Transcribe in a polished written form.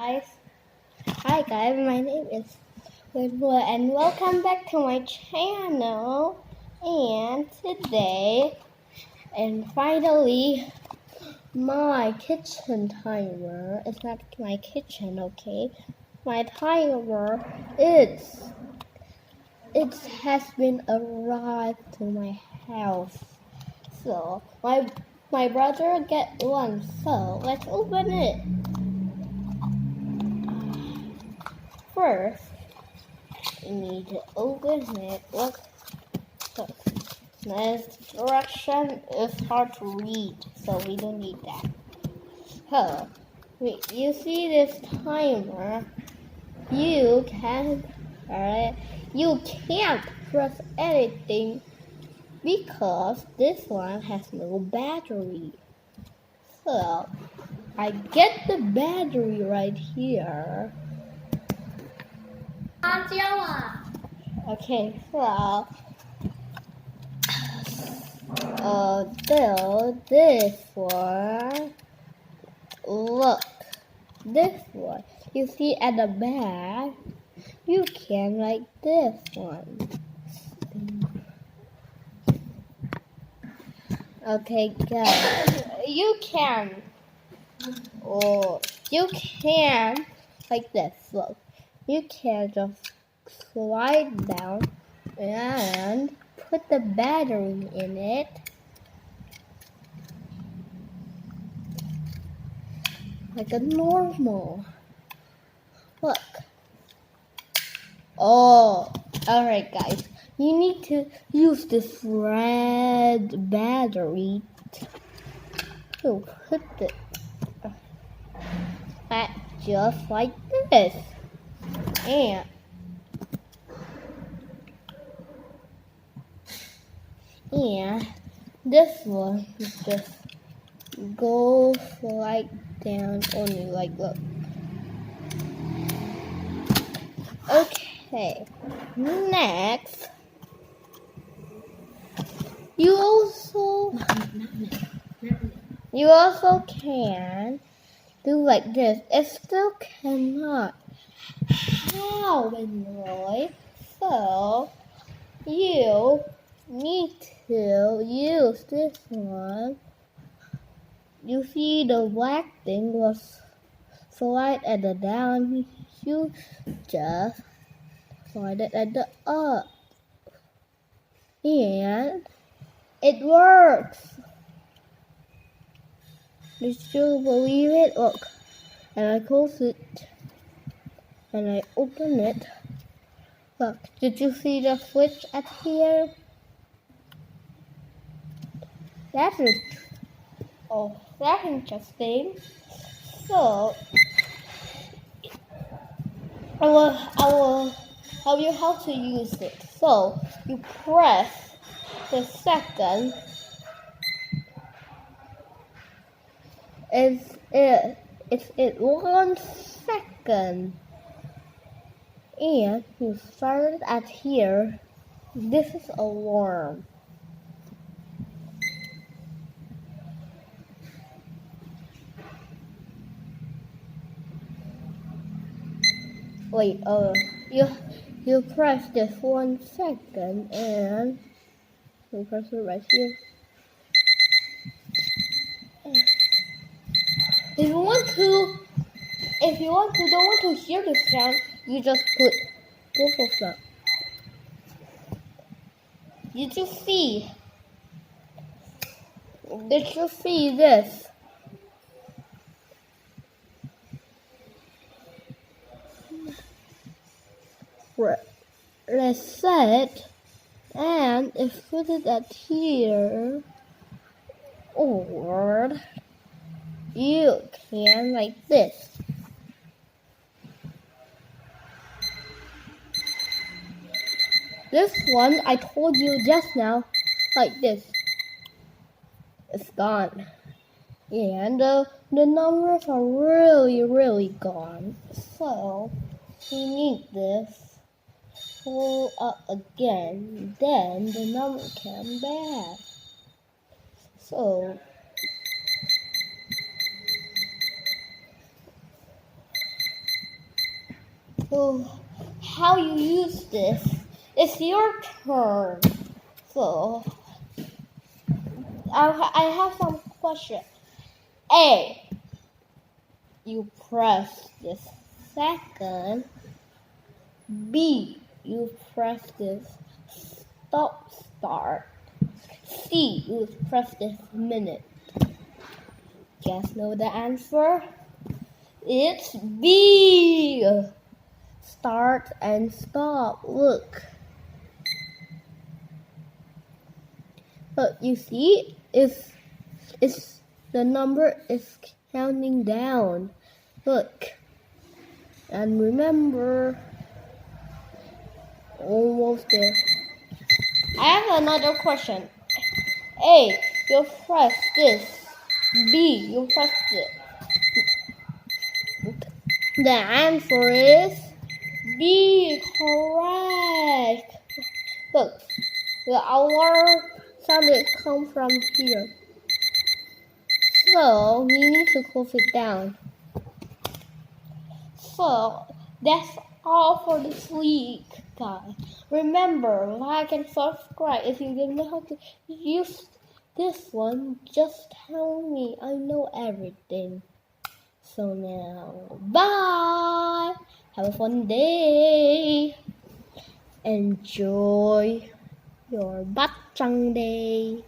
guys. Hi guys, my name is Winroy and welcome back to my channel. And today, finally, my kitchen timer. It's not my kitchen, okay? My timer, it has been arrived to my house. So my brother get one. So let's open it. First, we need to open it. Look, this direction is hard to read, so we don't need that. So, you see this timer? You can't press anything because this one has no battery. So, I get the battery right here. Okay, so this one, look, this one, you see at the back, you can like this one. Okay, guys, you can like this, look, you can just slide down and put the battery in it. Like a normal. Look. Oh, alright guys. You need to use this red battery to put it just like this. And this one just goes like down only like look. Okay, next you also can do like this. It still cannot. How, Winroy? So you need to use this one. You see the black thing was slide at the down. You just slide it at the up. And it works. Did you believe it? Look. And I close it. And I open it. Look, did you see the switch at here? That's interesting. So I will tell you how to use it. So you press the second. It's 1 second. And you start it at here. This is alarm. Wait, you press this 1 second and you press it right here. If you don't want to hear the sound, you just put both of them. Did you see this? Let's set and if put it at here, or you can like this. This one I told you just now, like this. It's gone. And the numbers are really gone. So we need this. Pull up again, then the number came back. So So, how you use this? It's your turn. So, I have some questions. A. You press this second. B. You press this start. C. You press this minute. Guess know the answer? It's B. Start and stop. Look. But you see, it's the number is counting down. Look. And remember, almost there. I have another question. A. You press this. B. You press this. The answer is B. Correct. Look, the alarm sounded come from here. So we need to close it down. So that's all for this week, guys. Remember, like and subscribe. If you don't know how to use this one, just tell me. I know everything. So now, bye. Have a fun day. Enjoy your batchang day.